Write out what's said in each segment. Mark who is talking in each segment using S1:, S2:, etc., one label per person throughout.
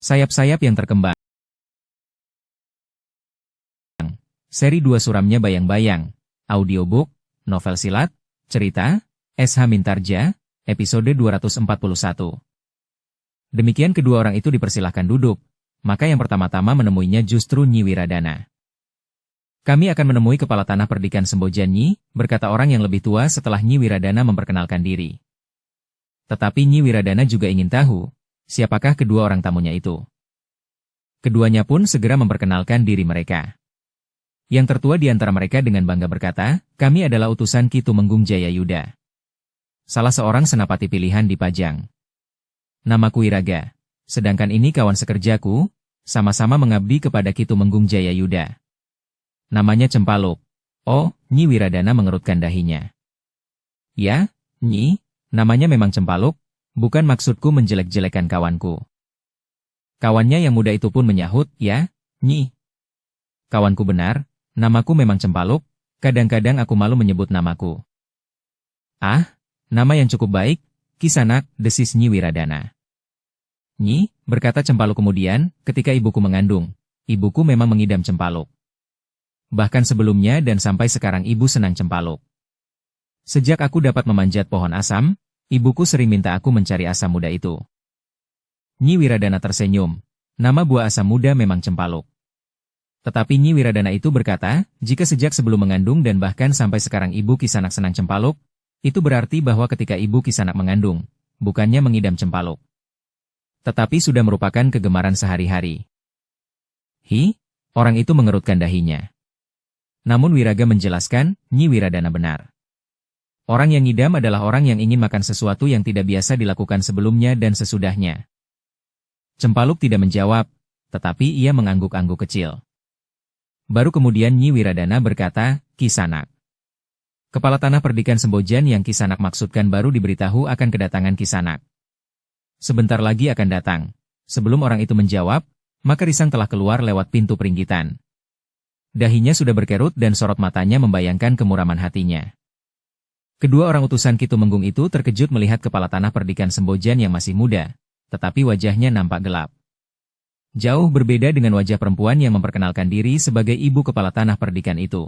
S1: Sayap-sayap yang terkembang. Seri 2 suramnya Bayang-Bayang. Audiobook, novel silat, cerita, S.H. Mintarja, episode 241. Demikian kedua orang itu dipersilahkan duduk, maka yang pertama-tama menemuinya justru Nyi Wiradana. Kami akan menemui kepala tanah perdikan Sembojan Nyi, berkata orang yang lebih tua setelah Nyi Wiradana memperkenalkan diri. Tetapi Nyi Wiradana juga ingin tahu, siapakah kedua orang tamunya itu. Keduanya pun segera memperkenalkan diri mereka. Yang tertua di antara mereka dengan bangga berkata, kami adalah utusan Ki Tumenggung Jayayuda. Salah seorang senapati pilihan di Pajang. Namaku Iraga, sedangkan ini kawan sekerjaku, sama-sama mengabdi kepada Ki Tumenggung Jayayuda. Namanya Cempaluk. Oh, Nyi Wiradana mengerutkan dahinya. Ya, Nyi, namanya memang Cempaluk, bukan maksudku menjelek-jelekan kawanku. Kawannya yang muda itu pun menyahut, ya, Nyi. Kawanku benar, namaku memang Cempaluk, kadang-kadang aku malu menyebut namaku. Ah, nama yang cukup baik, Kisanak, desis Nyi Wiradana. Nyi, berkata Cempaluk kemudian, ketika ibuku mengandung, ibuku memang mengidam Cempaluk. Bahkan sebelumnya dan sampai sekarang ibu senang Cempaluk. Sejak aku dapat memanjat pohon asam, ibuku sering minta aku mencari asam muda itu. Nyi Wiradana tersenyum, nama buah asam muda memang Cempaluk. Tetapi Nyi Wiradana itu berkata, jika sejak sebelum mengandung dan bahkan sampai sekarang ibu Kisanak senang Cempaluk, itu berarti bahwa ketika ibu Kisanak mengandung, bukannya mengidam Cempaluk. Tetapi sudah merupakan kegemaran sehari-hari. Hi, orang itu mengerutkan dahinya. Namun Wiraga menjelaskan, Nyi Wiradana benar. Orang yang ngidam adalah orang yang ingin makan sesuatu yang tidak biasa dilakukan sebelumnya dan sesudahnya. Cempaluk tidak menjawab, tetapi ia mengangguk-angguk kecil. Baru kemudian Nyi Wiradana berkata, Kisanak. Kepala tanah perdikan Sembojan yang Kisanak maksudkan baru diberitahu akan kedatangan Kisanak. Sebentar lagi akan datang. Sebelum orang itu menjawab, maka Risang telah keluar lewat pintu peringgitan. Dahinya sudah berkerut dan sorot matanya membayangkan kemuraman hatinya. Kedua orang utusan Ki Tumenggung itu terkejut melihat kepala tanah perdikan Sembojan yang masih muda, tetapi wajahnya nampak gelap. Jauh berbeda dengan wajah perempuan yang memperkenalkan diri sebagai ibu kepala tanah perdikan itu.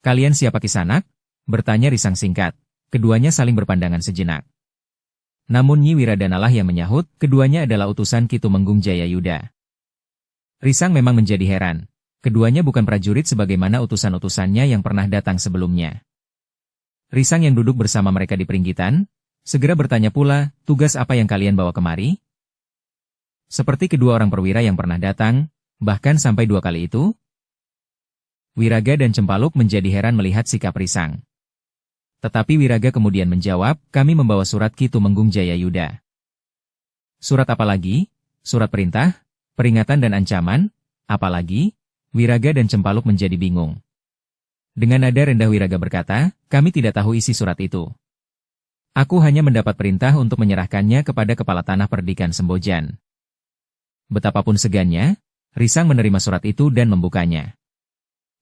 S1: Kalian siapa Kisanak? Bertanya Risang singkat. Keduanya saling berpandangan sejenak. Namun Nyi Wiradana lah yang menyahut, keduanya adalah utusan Ki Tumenggung Jayayuda. Risang memang menjadi heran. Keduanya bukan prajurit sebagaimana utusan-utusannya yang pernah datang sebelumnya. Risang yang duduk bersama mereka di peringgitan, segera bertanya pula, tugas apa yang kalian bawa kemari? Seperti kedua orang perwira yang pernah datang, bahkan sampai 2 kali itu? Wiraga dan Cempaluk menjadi heran melihat sikap Risang. Tetapi Wiraga kemudian menjawab, kami membawa surat Ki Tumenggung Jayayuda. Surat apa lagi? Surat perintah, peringatan dan ancaman? Apalagi? Wiraga dan Cempaluk menjadi bingung. Dengan nada rendah Wiraga berkata, kami tidak tahu isi surat itu. Aku hanya mendapat perintah untuk menyerahkannya kepada kepala tanah perdikan Sembojan. Betapapun segannya, Risang menerima surat itu dan membukanya.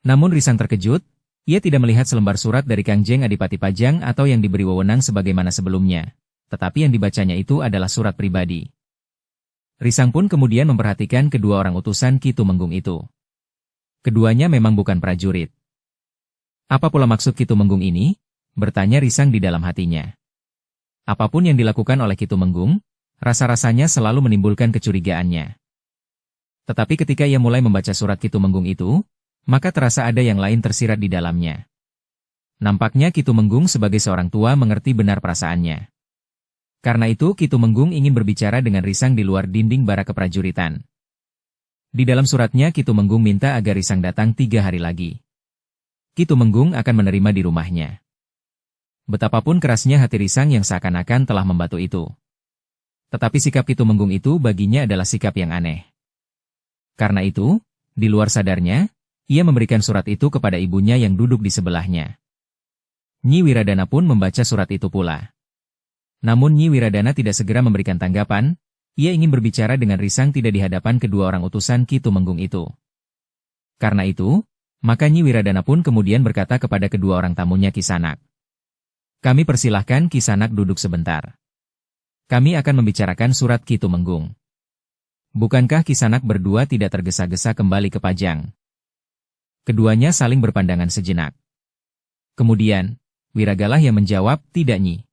S1: Namun Risang terkejut, ia tidak melihat selembar surat dari Kangjeng Adipati Pajang atau yang diberi wewenang sebagaimana sebelumnya, tetapi yang dibacanya itu adalah surat pribadi. Risang pun kemudian memperhatikan kedua orang utusan Ki Tumenggung itu. Keduanya memang bukan prajurit. Apa pula maksud Ki Tumenggung ini? Bertanya Risang di dalam hatinya. Apapun yang dilakukan oleh Ki Tumenggung, rasa-rasanya selalu menimbulkan kecurigaannya. Tetapi ketika ia mulai membaca surat Ki Tumenggung itu, maka terasa ada yang lain tersirat di dalamnya. Nampaknya Ki Tumenggung sebagai seorang tua mengerti benar perasaannya. Karena itu Ki Tumenggung ingin berbicara dengan Risang di luar dinding bara keprajuritan. Di dalam suratnya Ki Tumenggung minta agar Risang datang 3 hari lagi. Ki Tumenggung akan menerima di rumahnya. Betapapun kerasnya hati Risang yang seakan-akan telah membatu itu. Tetapi sikap Ki Tumenggung itu baginya adalah sikap yang aneh. Karena itu, di luar sadarnya, ia memberikan surat itu kepada ibunya yang duduk di sebelahnya. Nyi Wiradana pun membaca surat itu pula. Namun Nyi Wiradana tidak segera memberikan tanggapan, ia ingin berbicara dengan Risang tidak di hadapan kedua orang utusan Ki Tumenggung itu. Karena itu, maka Nyi Wiradana pun kemudian berkata kepada kedua orang tamunya Kisanak. Kami persilahkan Kisanak duduk sebentar. Kami akan membicarakan surat Ki Tumenggung. Bukankah Kisanak berdua tidak tergesa-gesa kembali ke Pajang? Keduanya saling berpandangan sejenak. Kemudian, Wiragalah yang menjawab, tidak Nyi.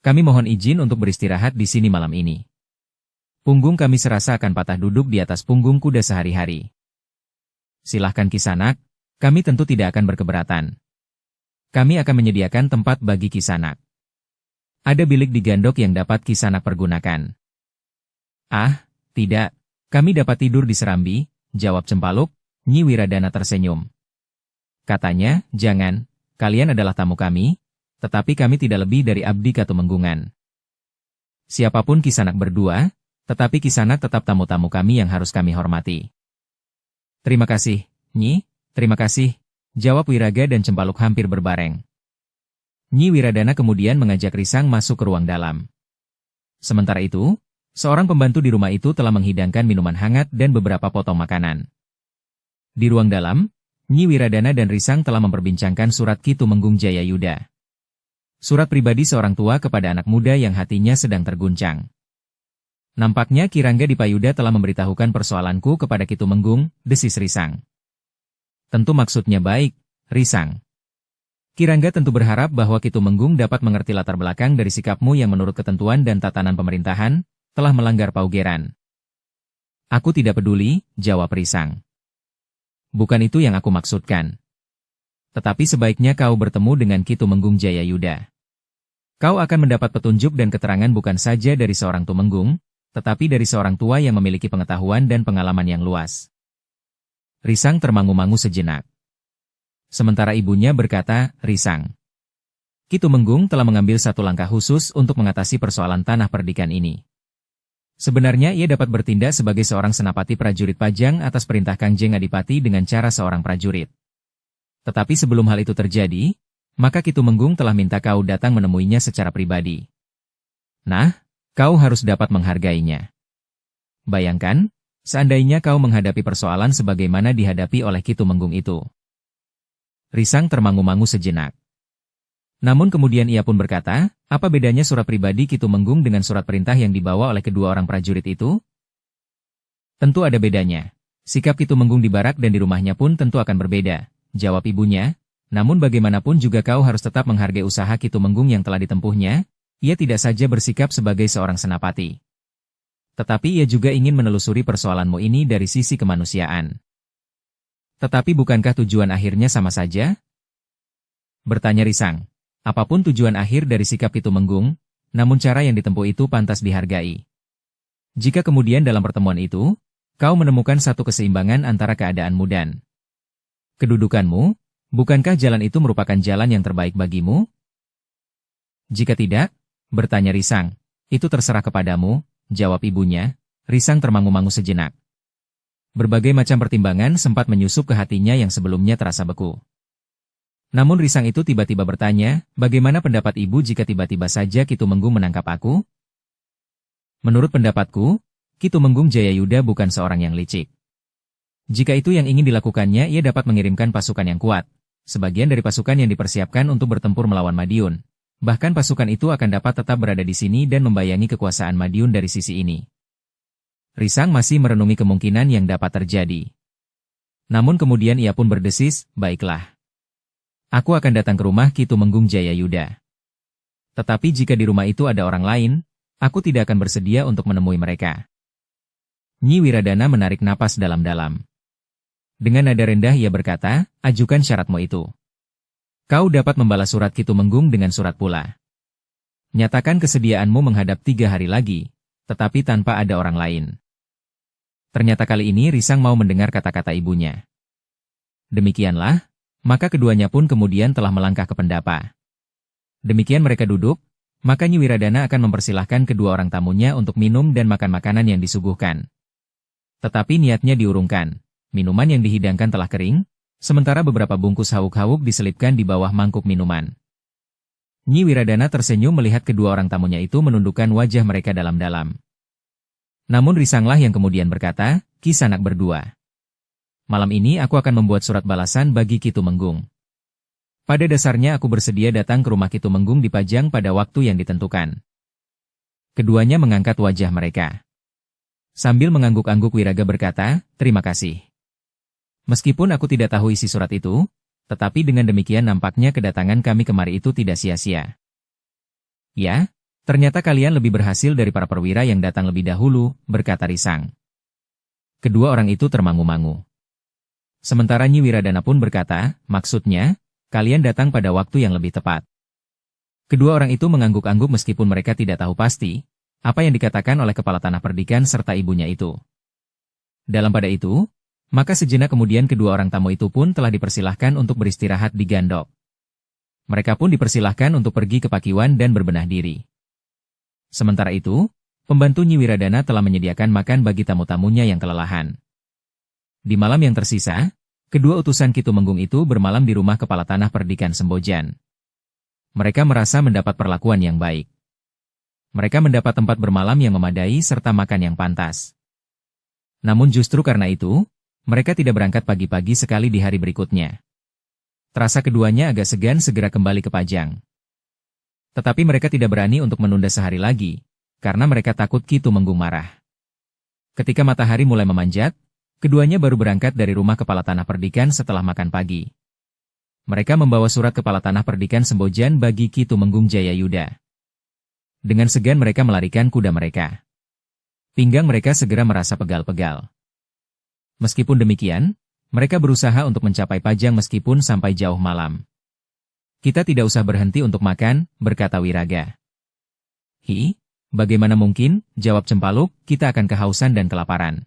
S1: Kami mohon izin untuk beristirahat di sini malam ini. Punggung kami serasa akan patah duduk di atas punggung kuda sehari-hari. Silahkan Kisanak, kami tentu tidak akan berkeberatan. Kami akan menyediakan tempat bagi Kisanak. Ada bilik di gandok yang dapat Kisanak pergunakan. Ah, tidak. Kami dapat tidur di serambi, jawab Cempaluk. Nyi Wiradana tersenyum. Katanya, jangan, kalian adalah tamu kami, tetapi kami tidak lebih dari abdi Katumenggungan. Siapapun Kisanak berdua, tetapi Kisanak tetap tamu-tamu kami yang harus kami hormati. Terima kasih, Nyi, terima kasih, jawab Wiraga dan Cempaluk hampir berbareng. Nyi Wiradana kemudian mengajak Risang masuk ke ruang dalam. Sementara itu, seorang pembantu di rumah itu telah menghidangkan minuman hangat dan beberapa potong makanan. Di ruang dalam, Nyi Wiradana dan Risang telah memperbincangkan surat Ki Tumenggung Jayayuda. Surat pribadi seorang tua kepada anak muda yang hatinya sedang terguncang. Nampaknya Ki Rangga Dipayuda telah memberitahukan persoalanku kepada Ki Tumenggung, desis Risang. Tentu maksudnya baik, Risang. Ki Rangga tentu berharap bahwa Ki Tumenggung dapat mengerti latar belakang dari sikapmu yang menurut ketentuan dan tatanan pemerintahan, telah melanggar paugeran. Aku tidak peduli, jawab Risang. Bukan itu yang aku maksudkan. Tetapi sebaiknya kau bertemu dengan Ki Tumenggung Jayayuda. Kau akan mendapat petunjuk dan keterangan bukan saja dari seorang Tumenggung, tetapi dari seorang tua yang memiliki pengetahuan dan pengalaman yang luas. Risang termangu-mangu sejenak. Sementara ibunya berkata, Risang. Ki Tumenggung telah mengambil satu langkah khusus untuk mengatasi persoalan tanah perdikan ini. Sebenarnya ia dapat bertindak sebagai seorang senapati prajurit Pajang atas perintah Kangjeng Adipati dengan cara seorang prajurit. Tetapi sebelum hal itu terjadi, maka Ki Tumenggung telah minta kau datang menemuinya secara pribadi. Nah, kau harus dapat menghargainya. Bayangkan, seandainya kau menghadapi persoalan sebagaimana dihadapi oleh Ki Tumenggung itu. Risang termangu-mangu sejenak. Namun kemudian ia pun berkata, apa bedanya surat pribadi Ki Tumenggung dengan surat perintah yang dibawa oleh kedua orang prajurit itu? Tentu ada bedanya. Sikap Ki Tumenggung di barak dan di rumahnya pun tentu akan berbeda, jawab ibunya. Namun bagaimanapun juga kau harus tetap menghargai usaha Ki Tumenggung yang telah ditempuhnya. Ia tidak saja bersikap sebagai seorang senapati. Tetapi ia juga ingin menelusuri persoalanmu ini dari sisi kemanusiaan. Tetapi bukankah tujuan akhirnya sama saja? Bertanya Risang. Apapun tujuan akhir dari sikap Ki Tumenggung, namun cara yang ditempuh itu pantas dihargai. Jika kemudian dalam pertemuan itu, kau menemukan satu keseimbangan antara keadaanmu dan kedudukanmu, bukankah jalan itu merupakan jalan yang terbaik bagimu? Jika tidak, bertanya Risang, itu terserah kepadamu, jawab ibunya. Risang termangu-mangu sejenak. Berbagai macam pertimbangan sempat menyusup ke hatinya yang sebelumnya terasa beku. Namun Risang itu tiba-tiba bertanya, bagaimana pendapat ibu jika tiba-tiba saja Ki Tumenggung menangkap aku? Menurut pendapatku, Ki Tumenggung Jayayuda bukan seorang yang licik. Jika itu yang ingin dilakukannya, ia dapat mengirimkan pasukan yang kuat, sebagian dari pasukan yang dipersiapkan untuk bertempur melawan Madiun. Bahkan pasukan itu akan dapat tetap berada di sini dan membayangi kekuasaan Madiun dari sisi ini. Risang masih merenungi kemungkinan yang dapat terjadi. Namun kemudian ia pun berdesis, baiklah. Aku akan datang ke rumah Ki Tumenggung Jayayuda. Tetapi jika di rumah itu ada orang lain, aku tidak akan bersedia untuk menemui mereka. Nyi Wiradana menarik napas dalam-dalam. Dengan nada rendah ia berkata, ajukan syaratmu itu. Kau dapat membalas surat Ki Tumenggung dengan surat pula. Nyatakan kesediaanmu menghadap 3 hari lagi, tetapi tanpa ada orang lain. Ternyata kali ini Risang mau mendengar kata-kata ibunya. Demikianlah. Maka keduanya pun kemudian telah melangkah ke pendapa. Demikian mereka duduk, maka Nyi Wiradana akan mempersilahkan kedua orang tamunya untuk minum dan makan makanan yang disuguhkan. Tetapi niatnya diurungkan, minuman yang dihidangkan telah kering, sementara beberapa bungkus hawuk-hawuk diselipkan di bawah mangkuk minuman. Nyi Wiradana tersenyum melihat kedua orang tamunya itu menundukkan wajah mereka dalam-dalam. Namun Risanglah yang kemudian berkata, Kisanak berdua. Malam ini aku akan membuat surat balasan bagi Ki Tumenggung. Pada dasarnya aku bersedia datang ke rumah Ki Tumenggung di Pajang pada waktu yang ditentukan. Keduanya mengangkat wajah mereka. Sambil mengangguk-angguk Wiraga berkata, terima kasih. Meskipun aku tidak tahu isi surat itu, tetapi dengan demikian nampaknya kedatangan kami kemari itu tidak sia-sia. Ya, ternyata kalian lebih berhasil dari para perwira yang datang lebih dahulu, berkata Risang. Kedua orang itu termangu-mangu. Sementara Nyi Wiradana pun berkata, maksudnya, kalian datang pada waktu yang lebih tepat. Kedua orang itu mengangguk-angguk meskipun mereka tidak tahu pasti, apa yang dikatakan oleh kepala tanah perdikan serta ibunya itu. Dalam pada itu, maka sejenak kemudian kedua orang tamu itu pun telah dipersilahkan untuk beristirahat di Gandok. Mereka pun dipersilahkan untuk pergi ke Pakiwan dan berbenah diri. Sementara itu, pembantu Nyi Wiradana telah menyediakan makan bagi tamu-tamunya yang kelelahan. Di malam yang tersisa, kedua utusan Ki Tumenggung itu bermalam di rumah kepala tanah perdikan Sembojan. Mereka merasa mendapat perlakuan yang baik. Mereka mendapat tempat bermalam yang memadai serta makan yang pantas. Namun justru karena itu, mereka tidak berangkat pagi-pagi sekali di hari berikutnya. Terasa keduanya agak segan segera kembali ke Pajang. Tetapi mereka tidak berani untuk menunda sehari lagi, karena mereka takut Ki Tumenggung marah. Ketika matahari mulai memanjat, keduanya baru berangkat dari rumah kepala tanah perdikan setelah makan pagi. Mereka membawa surat kepala tanah perdikan Sembojan bagi Ki Tumenggung Jayayuda. Dengan segan mereka melarikan kuda mereka. Pinggang mereka segera merasa pegal-pegal. Meskipun demikian, mereka berusaha untuk mencapai Pajang meskipun sampai jauh malam. Kita tidak usah berhenti untuk makan, berkata Wiraga. Hi, bagaimana mungkin, jawab Cempaluk, kita akan kehausan dan kelaparan.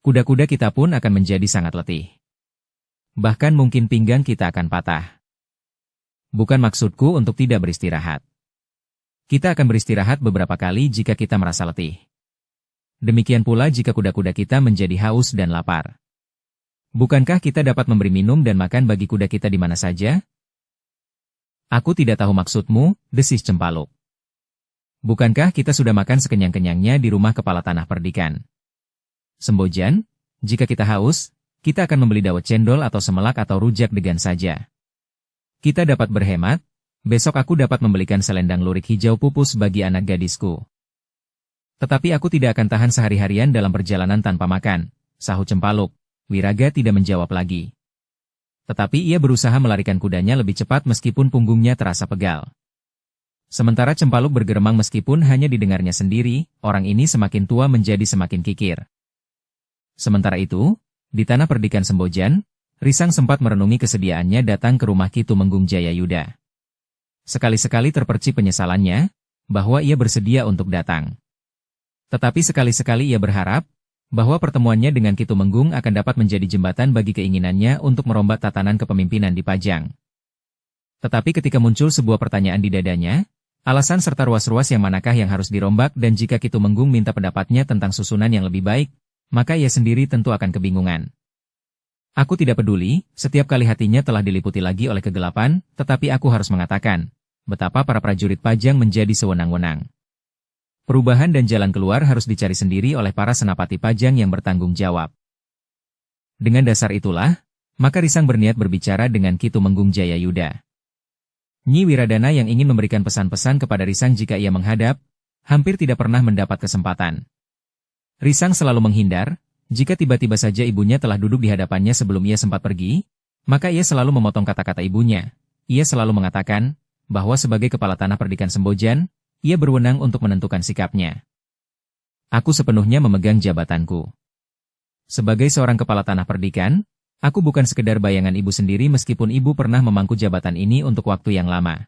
S1: Kuda-kuda kita pun akan menjadi sangat letih. Bahkan mungkin pinggang kita akan patah. Bukan maksudku untuk tidak beristirahat. Kita akan beristirahat beberapa kali jika kita merasa letih. Demikian pula jika kuda-kuda kita menjadi haus dan lapar. Bukankah kita dapat memberi minum dan makan bagi kuda kita di mana saja? Aku tidak tahu maksudmu, desis Cempaluk. Bukankah kita sudah makan sekenyang-kenyangnya di rumah kepala tanah perdikan? Sembojan, jika kita haus, kita akan membeli dawet cendol atau semelak atau rujak degan saja. Kita dapat berhemat, besok aku dapat membelikan selendang lurik hijau pupus bagi anak gadisku. Tetapi aku tidak akan tahan sehari-harian dalam perjalanan tanpa makan, sahut Cempaluk. Wiraga tidak menjawab lagi. Tetapi ia berusaha melarikan kudanya lebih cepat meskipun punggungnya terasa pegal. Sementara Cempaluk bergeremang meskipun hanya didengarnya sendiri, orang ini semakin tua menjadi semakin kikir. Sementara itu, di tanah perdikan Sembojan, Risang sempat merenungi kesediaannya datang ke rumah Ki Tumenggung Jayayuda. Sekali-sekali terpercik penyesalannya, bahwa ia bersedia untuk datang. Tetapi sekali-sekali ia berharap, bahwa pertemuannya dengan Ki Tumenggung akan dapat menjadi jembatan bagi keinginannya untuk merombak tatanan kepemimpinan di Pajang. Tetapi ketika muncul sebuah pertanyaan di dadanya, alasan serta ruas-ruas yang manakah yang harus dirombak dan jika Ki Tumenggung minta pendapatnya tentang susunan yang lebih baik, maka ia sendiri tentu akan kebingungan. Aku tidak peduli, setiap kali hatinya telah diliputi lagi oleh kegelapan, tetapi aku harus mengatakan, betapa para prajurit Pajang menjadi sewenang-wenang. Perubahan dan jalan keluar harus dicari sendiri oleh para senapati Pajang yang bertanggung jawab. Dengan dasar itulah, maka Risang berniat berbicara dengan Ki Tumenggung Jayayuda. Nyi Wiradana yang ingin memberikan pesan-pesan kepada Risang jika ia menghadap, hampir tidak pernah mendapat kesempatan. Risang selalu menghindar, jika tiba-tiba saja ibunya telah duduk di hadapannya sebelum ia sempat pergi, maka ia selalu memotong kata-kata ibunya. Ia selalu mengatakan, bahwa sebagai kepala tanah perdikan Sembojan, ia berwenang untuk menentukan sikapnya. Aku sepenuhnya memegang jabatanku. Sebagai seorang kepala tanah perdikan, aku bukan sekedar bayangan ibu sendiri meskipun ibu pernah memangku jabatan ini untuk waktu yang lama.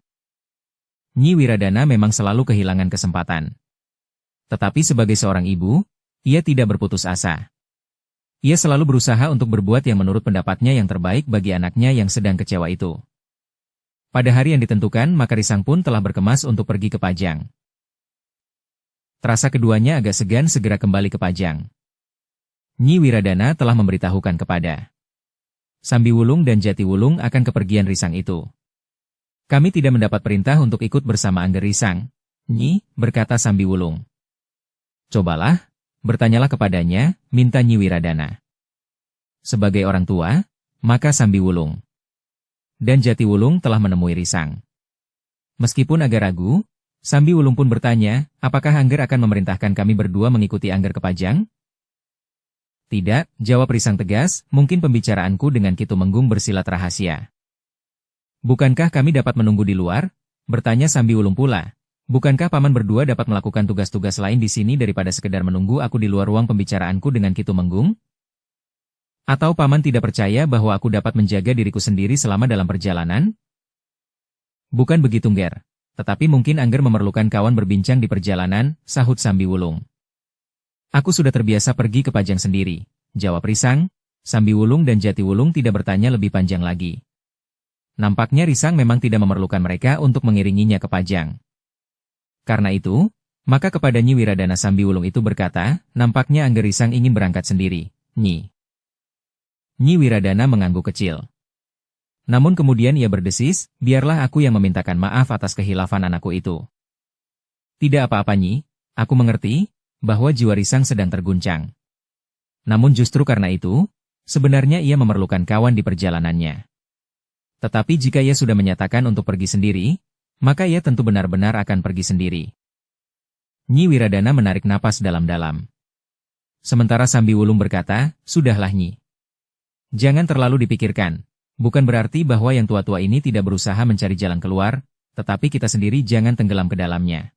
S1: Nyi Wiradana memang selalu kehilangan kesempatan. Tetapi sebagai seorang ibu, ia tidak berputus asa. Ia selalu berusaha untuk berbuat yang menurut pendapatnya yang terbaik bagi anaknya yang sedang kecewa itu. Pada hari yang ditentukan, maka Risang pun telah berkemas untuk pergi ke Pajang. Terasa keduanya agak segan segera kembali ke Pajang. Nyi Wiradana telah memberitahukan kepada Sambiwulung dan Jatiwulung akan kepergian Risang itu. Kami tidak mendapat perintah untuk ikut bersama Angger Risang, Nyi, berkata Sambiwulung. Cobalah, bertanyalah kepadanya, minta Nyi Wiradana. Sebagai orang tua, maka Sambiwulung dan Jatiwulung telah menemui Risang. Meskipun agak ragu, Sambi Wulung pun bertanya, apakah Angger akan memerintahkan kami berdua mengikuti Angger ke Pajang? Tidak, jawab Risang tegas, mungkin pembicaraanku dengan Ki Tumenggung bersifat rahasia. Bukankah kami dapat menunggu di luar? Bertanya Sambi Wulung pula. Bukankah paman berdua dapat melakukan tugas-tugas lain di sini daripada sekedar menunggu aku di luar ruang pembicaraanku dengan Ki Tumenggung? Atau paman tidak percaya bahwa aku dapat menjaga diriku sendiri selama dalam perjalanan? Bukan begitu, Nger. Tetapi mungkin Angger memerlukan kawan berbincang di perjalanan, sahut Sambi Wulung. Aku sudah terbiasa pergi ke Pajang sendiri, jawab Risang. Sambi Wulung dan Jati Wulung tidak bertanya lebih panjang lagi. Nampaknya Risang memang tidak memerlukan mereka untuk mengiringinya ke Pajang. Karena itu, maka kepada Nyi Wiradana Sambi Wulung itu berkata, nampaknya Angger Risang ingin berangkat sendiri, Nyi. Nyi Wiradana mengangguk kecil. Namun kemudian ia berdesis, biarlah aku yang memintakan maaf atas kehilafan anakku itu. Tidak apa-apa Nyi, aku mengerti, bahwa jiwa Risang sedang terguncang. Namun justru karena itu, sebenarnya ia memerlukan kawan di perjalanannya. Tetapi jika ia sudah menyatakan untuk pergi sendiri, maka ia tentu benar-benar akan pergi sendiri. Nyi Wiradana menarik napas dalam-dalam. Sementara Sambi Wulung berkata, sudahlah Nyi. Jangan terlalu dipikirkan. Bukan berarti bahwa yang tua-tua ini tidak berusaha mencari jalan keluar, tetapi kita sendiri jangan tenggelam ke dalamnya.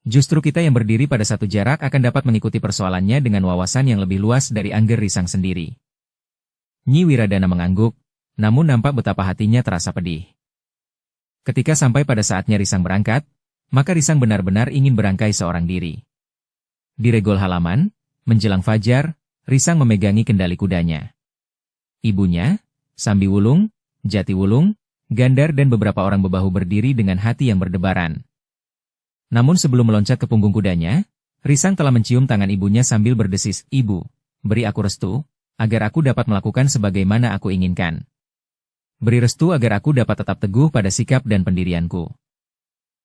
S1: Justru kita yang berdiri pada satu jarak akan dapat mengikuti persoalannya dengan wawasan yang lebih luas dari Angger Risang sendiri. Nyi Wiradana mengangguk, namun nampak betapa hatinya terasa pedih. Ketika sampai pada saatnya Risang berangkat, maka Risang benar-benar ingin berangkai seorang diri. Di regol halaman, menjelang fajar, Risang memegangi kendali kudanya. Ibunya, Sambi Wulung, Jati Wulung, Gandar dan beberapa orang bebahu berdiri dengan hati yang berdebaran. Namun sebelum meloncat ke punggung kudanya, Risang telah mencium tangan ibunya sambil berdesis, Ibu, beri aku restu, agar aku dapat melakukan sebagaimana aku inginkan. Beri restu agar aku dapat tetap teguh pada sikap dan pendirianku.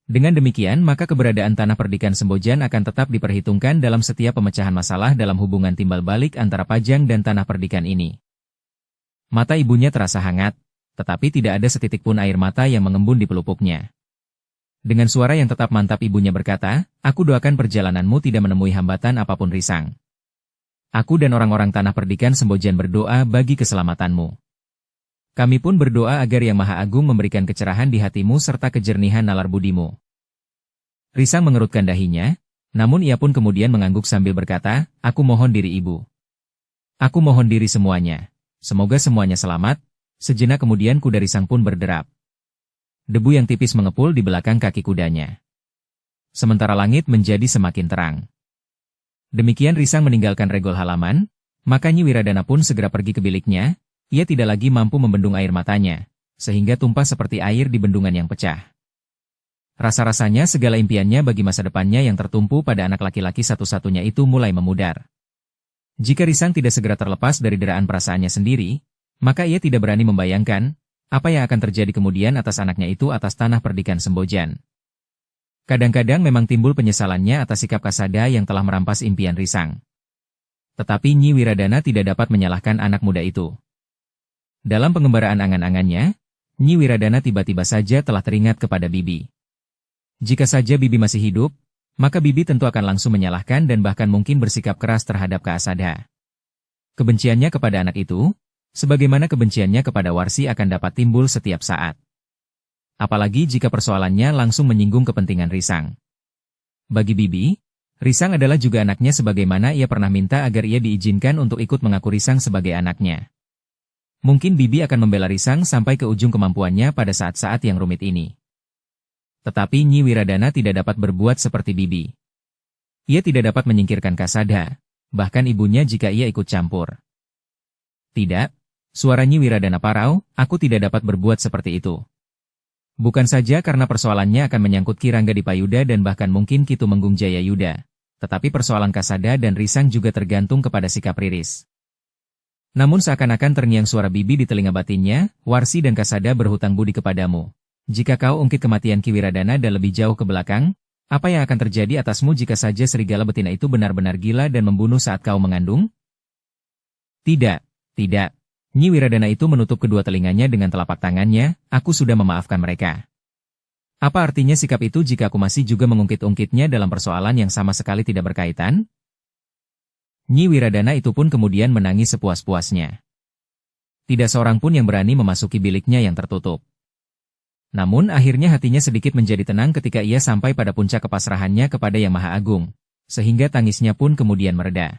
S1: Dengan demikian maka keberadaan tanah perdikan Sembojan akan tetap diperhitungkan dalam setiap pemecahan masalah dalam hubungan timbal balik antara Pajang dan tanah perdikan ini. Mata ibunya terasa hangat, tetapi tidak ada setitik pun air mata yang mengembun di pelupuknya. Dengan suara yang tetap mantap ibunya berkata, aku doakan perjalananmu tidak menemui hambatan apapun Risang. Aku dan orang-orang tanah perdikan Sembojan berdoa bagi keselamatanmu. Kami pun berdoa agar Yang Maha Agung memberikan kecerahan di hatimu serta kejernihan nalar budimu. Risang mengerutkan dahinya, namun ia pun kemudian mengangguk sambil berkata, aku mohon diri ibu. Aku mohon diri semuanya. Semoga semuanya selamat. Sejenak kemudian kuda Risang pun berderap. Debu yang tipis mengepul di belakang kaki kudanya. Sementara langit menjadi semakin terang. Demikian Risang meninggalkan regol halaman, maka Nyi Wiradana pun segera pergi ke biliknya. Ia tidak lagi mampu membendung air matanya, sehingga tumpah seperti air di bendungan yang pecah. Rasa-rasanya segala impiannya bagi masa depannya yang tertumpu pada anak laki-laki satu-satunya itu mulai memudar. Jika Risang tidak segera terlepas dari deraan perasaannya sendiri, maka ia tidak berani membayangkan apa yang akan terjadi kemudian atas anaknya itu atas tanah perdikan Sembojan. Kadang-kadang memang timbul penyesalannya atas sikap Kasada yang telah merampas impian Risang. Tetapi Nyi Wiradana tidak dapat menyalahkan anak muda itu. Dalam pengembaraan angan-angannya, Nyi Wiradana tiba-tiba saja telah teringat kepada Bibi. Jika saja Bibi masih hidup, maka Bibi tentu akan langsung menyalahkan dan bahkan mungkin bersikap keras terhadap Kasada. Kebenciannya kepada anak itu, sebagaimana kebenciannya kepada Warsi akan dapat timbul setiap saat. Apalagi jika persoalannya langsung menyinggung kepentingan Risang. Bagi Bibi, Risang adalah juga anaknya sebagaimana ia pernah minta agar ia diizinkan untuk ikut mengaku Risang sebagai anaknya. Mungkin Bibi akan membela Risang sampai ke ujung kemampuannya pada saat-saat yang rumit ini. Tetapi Nyi Wiradana tidak dapat berbuat seperti Bibi. Ia tidak dapat menyingkirkan Kasada, bahkan ibunya jika ia ikut campur. Tidak, suara Nyi Wiradana parau, aku tidak dapat berbuat seperti itu. Bukan saja karena persoalannya akan menyangkut Ki Ranggapayuda dan bahkan mungkin Ki Tumenggung Jayayuda, tetapi persoalan Kasada dan Risang juga tergantung kepada sikap Riris. Namun seakan-akan terngiang suara Bibi di telinga batinnya, Warsi dan Kasada berhutang budi kepadamu. Jika kau ungkit kematian Ki Wiradana dan lebih jauh ke belakang, apa yang akan terjadi atasmu jika saja serigala betina itu benar-benar gila dan membunuh saat kau mengandung? Tidak, tidak. Nyi Wiradana itu menutup kedua telinganya dengan telapak tangannya, aku sudah memaafkan mereka. Apa artinya sikap itu jika aku masih juga mengungkit-ungkitnya dalam persoalan yang sama sekali tidak berkaitan? Nyi Wiradana itu pun kemudian menangis sepuas-puasnya. Tidak seorang pun yang berani memasuki biliknya yang tertutup. Namun akhirnya hatinya sedikit menjadi tenang ketika ia sampai pada puncak kepasrahannya kepada Yang Maha Agung, sehingga tangisnya pun kemudian mereda.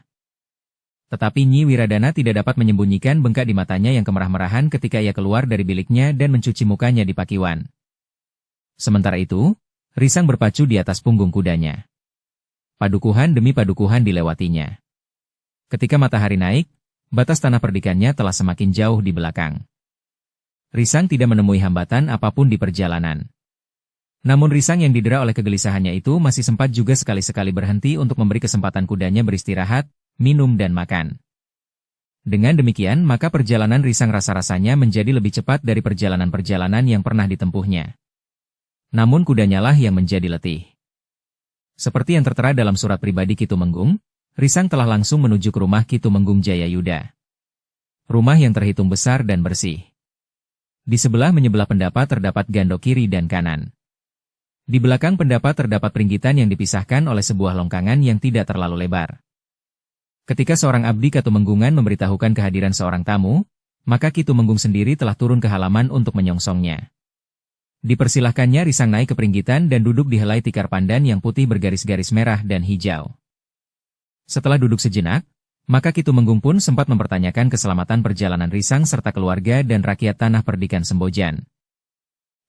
S1: Tetapi Nyi Wiradana tidak dapat menyembunyikan bengkak di matanya yang kemerah-merahan ketika ia keluar dari biliknya dan mencuci mukanya di Pakiwan. Sementara itu, Risang berpacu di atas punggung kudanya. Padukuhan demi padukuhan dilewatinya. Ketika matahari naik, batas tanah perdikannya telah semakin jauh di belakang. Risang tidak menemui hambatan apapun di perjalanan. Namun Risang yang didera oleh kegelisahannya itu masih sempat juga sekali-sekali berhenti untuk memberi kesempatan kudanya beristirahat, minum dan makan. Dengan demikian maka perjalanan Risang rasa-rasanya menjadi lebih cepat dari perjalanan-perjalanan yang pernah ditempuhnya. Namun kudanya lah yang menjadi letih. Seperti yang tertera dalam surat pribadi Ki Tumenggung, Risang telah langsung menuju ke rumah Ki Tumenggung Jayayuda. Rumah yang terhitung besar dan bersih. Di menyebelah pendapat terdapat gandok kiri dan kanan. Di belakang pendapat terdapat peringgitan yang dipisahkan oleh sebuah longkangan yang tidak terlalu lebar. Ketika seorang abdi Katumenggungan memberitahukan kehadiran seorang tamu, maka Ki Tumenggung sendiri telah turun ke halaman untuk menyongsongnya. Dipersilahkannya Risang naik ke peringgitan dan duduk di helai tikar pandan yang putih bergaris-garis merah dan hijau. Setelah duduk sejenak, maka Ki Tumenggung pun sempat mempertanyakan keselamatan perjalanan Risang serta keluarga dan rakyat tanah perdikan Sembojan.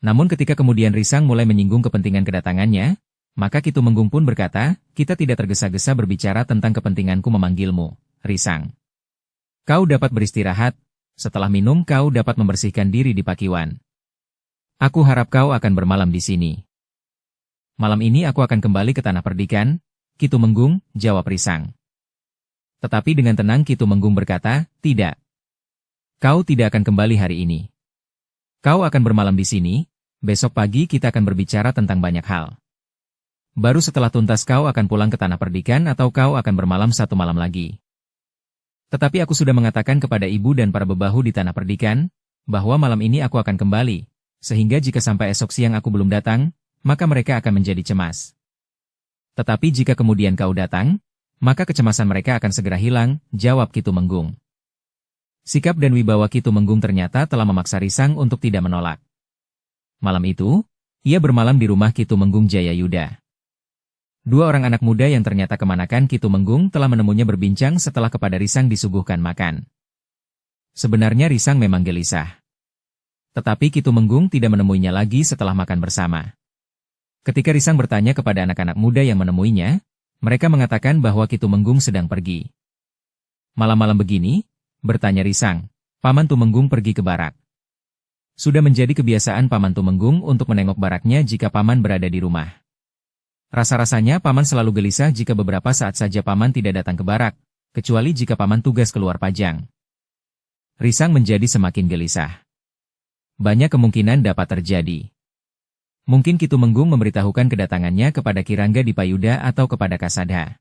S1: Namun ketika kemudian Risang mulai menyinggung kepentingan kedatangannya, maka Ki Tumenggung pun berkata, "Kita tidak tergesa-gesa berbicara tentang kepentinganku memanggilmu, Risang. Kau dapat beristirahat, setelah minum kau dapat membersihkan diri di Pakiwan. Aku harap kau akan bermalam di sini." "Malam ini aku akan kembali ke tanah perdikan, Ki Tumenggung," jawab Risang. Tetapi dengan tenang Ki Tumenggung berkata, "Tidak. Kau tidak akan kembali hari ini. Kau akan bermalam di sini, besok pagi kita akan berbicara tentang banyak hal. Baru setelah tuntas kau akan pulang ke tanah perdikan atau kau akan bermalam satu malam lagi. Tetapi aku sudah mengatakan kepada ibu dan para bebahu di tanah perdikan, bahwa malam ini aku akan kembali, sehingga jika sampai esok siang aku belum datang, maka mereka akan menjadi cemas. Tetapi jika kemudian kau datang, maka kecemasan mereka akan segera hilang," jawab Ki Tumenggung. Sikap dan wibawa Ki Tumenggung ternyata telah memaksa Risang untuk tidak menolak. Malam itu, ia bermalam di rumah Ki Tumenggung Jayayuda. Dua orang anak muda yang ternyata kemanakan Ki Tumenggung telah menemunya berbincang setelah kepada Risang disuguhkan makan. Sebenarnya Risang memang gelisah. Tetapi Ki Tumenggung tidak menemuinya lagi setelah makan bersama. Ketika Risang bertanya kepada anak-anak muda yang menemuinya, mereka mengatakan bahwa Ki Tumenggung sedang pergi. "Malam-malam begini?" bertanya Risang. "Paman Tumenggung pergi ke barak." Sudah menjadi kebiasaan Paman Tumenggung untuk menengok baraknya jika Paman berada di rumah. Rasa-rasanya Paman selalu gelisah jika beberapa saat saja Paman tidak datang ke barak, kecuali jika Paman tugas keluar pajang. Risang menjadi semakin gelisah. Banyak kemungkinan dapat terjadi. Mungkin Ki Tumenggung memberitahukan kedatangannya kepada Ki Rangga di Payuda atau kepada Kasadha.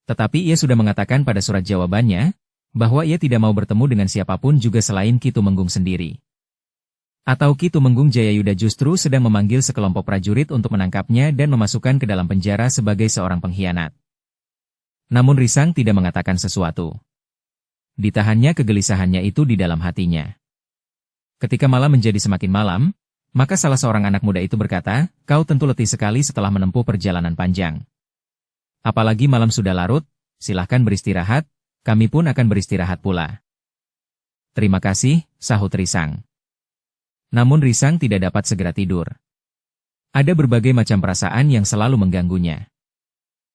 S1: Tetapi ia sudah mengatakan pada surat jawabannya, bahwa ia tidak mau bertemu dengan siapapun juga selain Ki Tumenggung sendiri. Atau Ki Tumenggung Jayayuda justru sedang memanggil sekelompok prajurit untuk menangkapnya dan memasukkan ke dalam penjara sebagai seorang pengkhianat. Namun Risang tidak mengatakan sesuatu. Ditahannya kegelisahannya itu di dalam hatinya. Ketika malam menjadi semakin malam, maka salah seorang anak muda itu berkata, "Kau tentu letih sekali setelah menempuh perjalanan panjang. Apalagi malam sudah larut, silahkan beristirahat, kami pun akan beristirahat pula." "Terima kasih," sahut Risang. Namun Risang tidak dapat segera tidur. Ada berbagai macam perasaan yang selalu mengganggunya.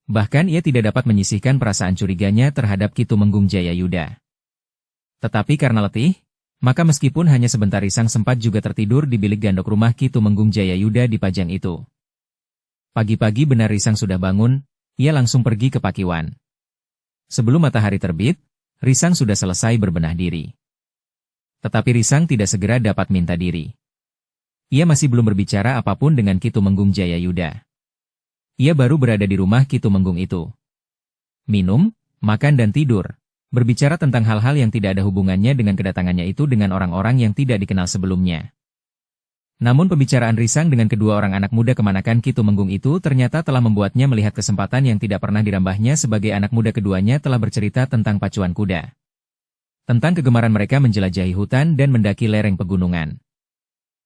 S1: Bahkan ia tidak dapat menyisihkan perasaan curiganya terhadap Ki Tumenggung Jayayuda. Tetapi karena letih, maka meskipun hanya sebentar Risang sempat juga tertidur di bilik gandok rumah Ki Tumenggung Jayayuda di Pajang itu. Pagi-pagi benar Risang sudah bangun, ia langsung pergi ke Pakiwan. Sebelum matahari terbit, Risang sudah selesai berbenah diri. Tetapi Risang tidak segera dapat minta diri. Ia masih belum berbicara apapun dengan Ki Tumenggung Jayayuda. Ia baru berada di rumah Ki Tumenggung itu. Minum, makan dan tidur. Berbicara tentang hal-hal yang tidak ada hubungannya dengan kedatangannya itu dengan orang-orang yang tidak dikenal sebelumnya. Namun pembicaraan Risang dengan kedua orang anak muda kemanakan Ki Tumenggung itu ternyata telah membuatnya melihat kesempatan yang tidak pernah dirambahnya sebagai anak muda keduanya telah bercerita tentang pacuan kuda. Tentang kegemaran mereka menjelajahi hutan dan mendaki lereng pegunungan.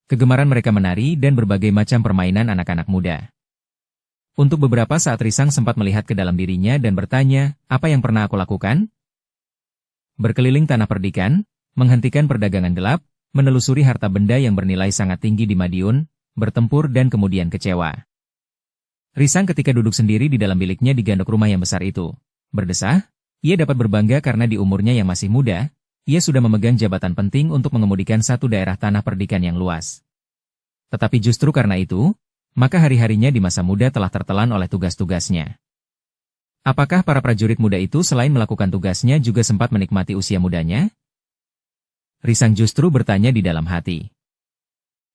S1: Kegemaran mereka menari dan berbagai macam permainan anak-anak muda. Untuk beberapa saat Risang sempat melihat ke dalam dirinya dan bertanya, apa yang pernah aku lakukan? Berkeliling tanah perdikan, menghentikan perdagangan gelap, menelusuri harta benda yang bernilai sangat tinggi di Madiun, bertempur dan kemudian kecewa. Risang ketika duduk sendiri di dalam biliknya di gandok rumah yang besar itu, berdesah, ia dapat berbangga karena di umurnya yang masih muda, ia sudah memegang jabatan penting untuk mengemudikan satu daerah tanah perdikan yang luas. Tetapi justru karena itu, maka hari-harinya di masa muda telah tertelan oleh tugas-tugasnya. Apakah para prajurit muda itu selain melakukan tugasnya juga sempat menikmati usia mudanya? Risang justru bertanya di dalam hati.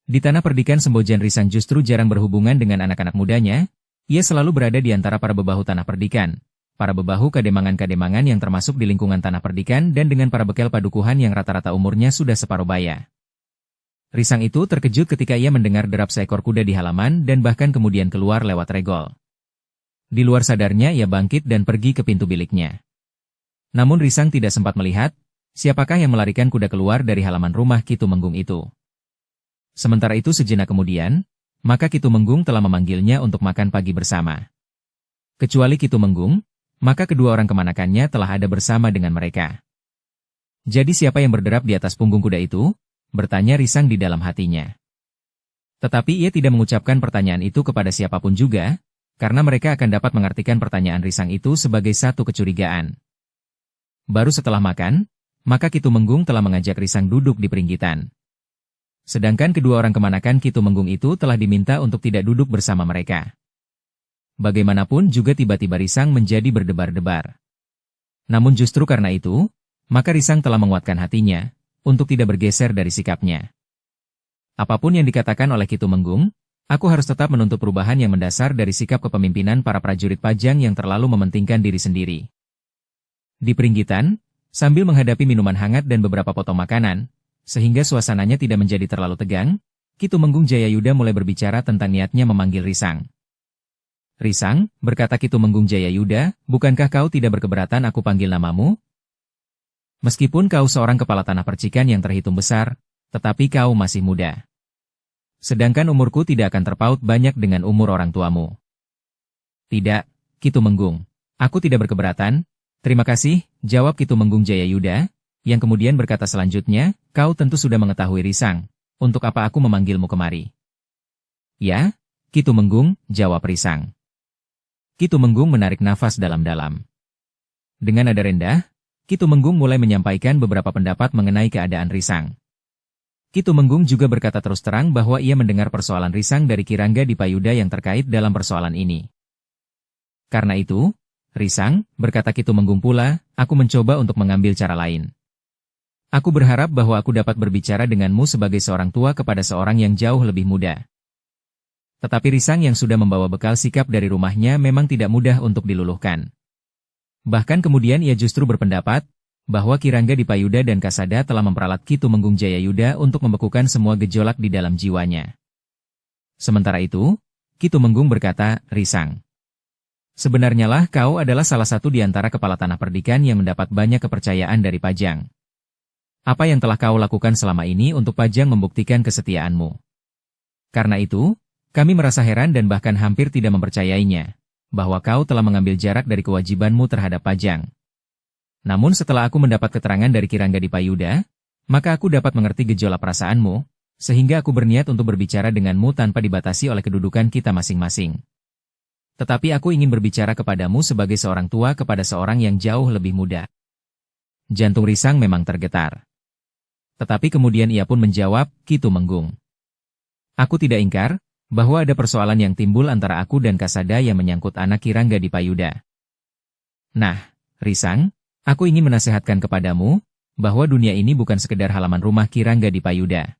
S1: Di tanah perdikan Sembojan Risang justru jarang berhubungan dengan anak-anak mudanya, ia selalu berada di antara para bebahu tanah perdikan, para bebahu kademangan-kademangan yang termasuk di lingkungan tanah perdikan dan dengan para bekel padukuhan yang rata-rata umurnya sudah separuh baya. Risang itu terkejut ketika ia mendengar derap seekor kuda di halaman dan bahkan kemudian keluar lewat regol. Di luar sadarnya ia bangkit dan pergi ke pintu biliknya. Namun Risang tidak sempat melihat, siapakah yang melarikan kuda keluar dari halaman rumah Ki Tumenggung itu. Sementara itu sejenak kemudian, maka Ki Tumenggung telah memanggilnya untuk makan pagi bersama. Kecuali Ki Tumenggung, maka kedua orang kemanakannya telah ada bersama dengan mereka. Jadi siapa yang berderap di atas punggung kuda itu? Bertanya Risang di dalam hatinya. Tetapi ia tidak mengucapkan pertanyaan itu kepada siapapun juga, karena mereka akan dapat mengartikan pertanyaan Risang itu sebagai satu kecurigaan. Baru setelah makan, maka Ki Tumenggung telah mengajak Risang duduk di peringgitan. Sedangkan kedua orang kemanakan Ki Tumenggung itu telah diminta untuk tidak duduk bersama mereka. Bagaimanapun juga tiba-tiba Risang menjadi berdebar-debar. Namun justru karena itu, maka Risang telah menguatkan hatinya, untuk tidak bergeser dari sikapnya. Apapun yang dikatakan oleh Ki Tumenggung, aku harus tetap menuntut perubahan yang mendasar dari sikap kepemimpinan para prajurit Pajang yang terlalu mementingkan diri sendiri. Di peringgitan, sambil menghadapi minuman hangat dan beberapa potong makanan, sehingga suasananya tidak menjadi terlalu tegang, Ki Tumenggung Jayayuda mulai berbicara tentang niatnya memanggil Risang. Risang, berkata Ki Tumenggung Jayayuda, bukankah kau tidak berkeberatan aku panggil namamu? Meskipun kau seorang kepala tanah percikan yang terhitung besar, tetapi kau masih muda. Sedangkan umurku tidak akan terpaut banyak dengan umur orang tuamu. Tidak, Ki Tumenggung, aku tidak berkeberatan. Terima kasih, jawab Ki Tumenggung Jayayuda, yang kemudian berkata selanjutnya, kau tentu sudah mengetahui Risang, untuk apa aku memanggilmu kemari? Ya, Ki Tumenggung, jawab Risang. Ki Tumenggung menarik nafas dalam-dalam. Dengan nada rendah, Ki Tumenggung mulai menyampaikan beberapa pendapat mengenai keadaan Risang. Ki Tumenggung juga berkata terus terang bahwa ia mendengar persoalan Risang dari Ki Rangga di Payuda yang terkait dalam persoalan ini. Karena itu, Risang, berkata Ki Tumenggung pula, aku mencoba untuk mengambil cara lain. Aku berharap bahwa aku dapat berbicara denganmu sebagai seorang tua kepada seorang yang jauh lebih muda. Tetapi Risang yang sudah membawa bekal sikap dari rumahnya memang tidak mudah untuk diluluhkan. Bahkan kemudian ia justru berpendapat, bahwa Ki Rangga di Payuda dan Kasada telah memperalat Ki Tumenggung Jayayuda untuk membekukan semua gejolak di dalam jiwanya. Sementara itu, Ki Tumenggung berkata, Risang, sebenarnya lah kau adalah salah satu di antara kepala tanah perdikan yang mendapat banyak kepercayaan dari Pajang. Apa yang telah kau lakukan selama ini untuk Pajang membuktikan kesetiaanmu? Karena itu, kami merasa heran dan bahkan hampir tidak mempercayainya, bahwa kau telah mengambil jarak dari kewajibanmu terhadap Pajang. Namun setelah aku mendapat keterangan dari Ki Rangga di Payuda, maka aku dapat mengerti gejolak perasaanmu, sehingga aku berniat untuk berbicara denganmu tanpa dibatasi oleh kedudukan kita masing-masing. Tetapi aku ingin berbicara kepadamu sebagai seorang tua kepada seorang yang jauh lebih muda. Jantung Risang memang tergetar. Tetapi kemudian ia pun menjawab, Ki Tumenggung, aku tidak ingkar, bahwa ada persoalan yang timbul antara aku dan Kasada yang menyangkut anak Ki Rangga di Payuda. Nah, Risang, aku ingin menasehatkan kepadamu, bahwa dunia ini bukan sekedar halaman rumah Ki Rangga di Payuda.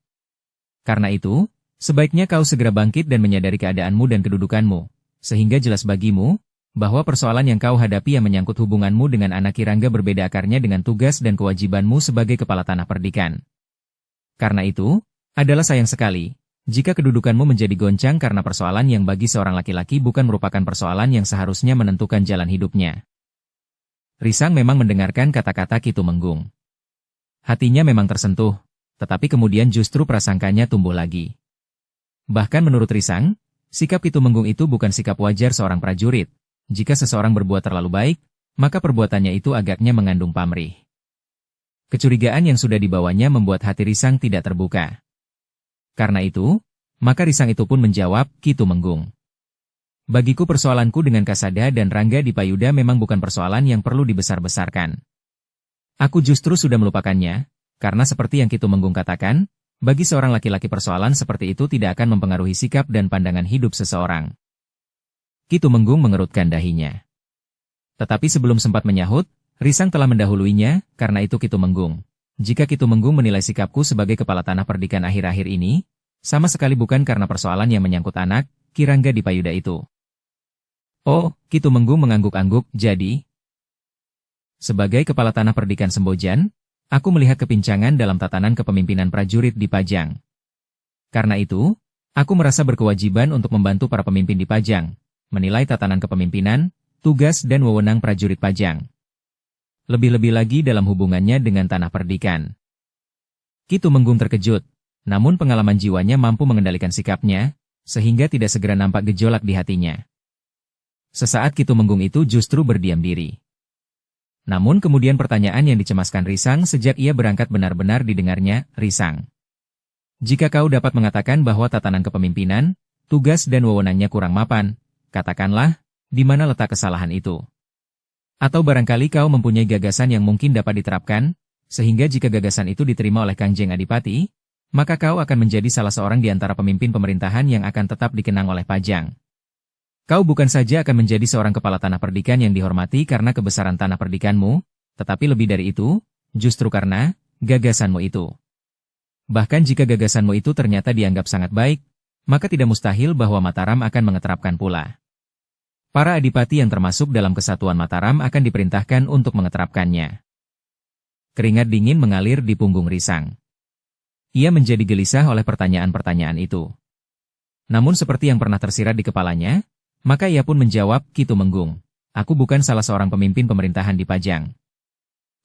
S1: Karena itu, sebaiknya kau segera bangkit dan menyadari keadaanmu dan kedudukanmu, sehingga jelas bagimu, bahwa persoalan yang kau hadapi yang menyangkut hubunganmu dengan anak Ki Rangga berbeda akarnya dengan tugas dan kewajibanmu sebagai kepala tanah perdikan. Karena itu, adalah sayang sekali, Jika kedudukanmu menjadi goncang karena persoalan yang bagi seorang laki-laki bukan merupakan persoalan yang seharusnya menentukan jalan hidupnya. Risang memang mendengarkan kata-kata Ki Tumenggung. Hatinya memang tersentuh, tetapi kemudian justru prasangkanya tumbuh lagi. Bahkan menurut Risang, sikap Ki Tumenggung itu bukan sikap wajar seorang prajurit. Jika seseorang berbuat terlalu baik, maka perbuatannya itu agaknya mengandung pamrih. Kecurigaan yang sudah dibawanya membuat hati Risang tidak terbuka. Karena itu, maka Risang itu pun menjawab, Ki Tumenggung. Bagiku persoalanku dengan Kasada dan Rangga di Payuda memang bukan persoalan yang perlu dibesar-besarkan. Aku justru sudah melupakannya, karena seperti yang Ki Tumenggung katakan, bagi seorang laki-laki persoalan seperti itu tidak akan mempengaruhi sikap dan pandangan hidup seseorang. Ki Tumenggung mengerutkan dahinya. Tetapi sebelum sempat menyahut, Risang telah mendahuluinya, karena itu Ki Tumenggung. Jika Ki Tumenggung menilai sikapku sebagai kepala tanah perdikan akhir-akhir ini, sama sekali bukan karena persoalan yang menyangkut anak, Ki Rangga di Payuda itu. Oh, Ki Tumenggung mengangguk-angguk, jadi. Sebagai kepala tanah perdikan Sembojan, aku melihat kepincangan dalam tatanan kepemimpinan prajurit di Pajang. Karena itu, aku merasa berkewajiban untuk membantu para pemimpin di Pajang, menilai tatanan kepemimpinan, tugas dan wewenang prajurit Pajang. Lebih-lebih lagi dalam hubungannya dengan tanah perdikan. Ki Tumenggung terkejut, namun pengalaman jiwanya mampu mengendalikan sikapnya, sehingga tidak segera nampak gejolak di hatinya. Sesaat Ki Tumenggung itu justru berdiam diri. Namun kemudian pertanyaan yang dicemaskan Risang sejak ia berangkat benar-benar didengarnya, Risang. Jika kau dapat mengatakan bahwa tatanan kepemimpinan, tugas dan wewenangnya kurang mapan, katakanlah, di mana letak kesalahan itu? Atau barangkali kau mempunyai gagasan yang mungkin dapat diterapkan, sehingga jika gagasan itu diterima oleh Kanjeng Adipati, maka kau akan menjadi salah seorang di antara pemimpin pemerintahan yang akan tetap dikenang oleh Pajang. Kau bukan saja akan menjadi seorang kepala tanah perdikan yang dihormati karena kebesaran tanah perdikanmu, tetapi lebih dari itu, justru karena gagasanmu itu. Bahkan jika gagasanmu itu ternyata dianggap sangat baik, maka tidak mustahil bahwa Mataram akan mengeterapkan pula. Para adipati yang termasuk dalam kesatuan Mataram akan diperintahkan untuk mengeterapkannya. Keringat dingin mengalir di punggung Risang. Ia menjadi gelisah oleh pertanyaan-pertanyaan itu. Namun seperti yang pernah tersirat di kepalanya, maka ia pun menjawab, Ki Tumenggung, aku bukan salah seorang pemimpin pemerintahan di Pajang.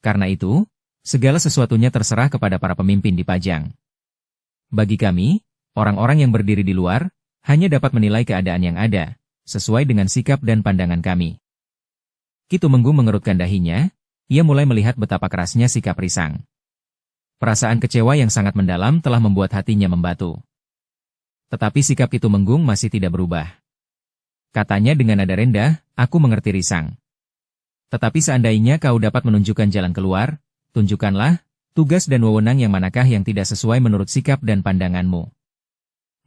S1: Karena itu, segala sesuatunya terserah kepada para pemimpin di Pajang. Bagi kami, orang-orang yang berdiri di luar, hanya dapat menilai keadaan yang ada, sesuai dengan sikap dan pandangan kami. Ki Tumenggung mengerutkan dahinya, ia mulai melihat betapa kerasnya sikap Risang. Perasaan kecewa yang sangat mendalam telah membuat hatinya membatu. Tetapi sikap Ki Tumenggung masih tidak berubah. Katanya dengan nada rendah, aku mengerti Risang. Tetapi seandainya kau dapat menunjukkan jalan keluar, tunjukkanlah, tugas dan wewenang yang manakah yang tidak sesuai menurut sikap dan pandanganmu.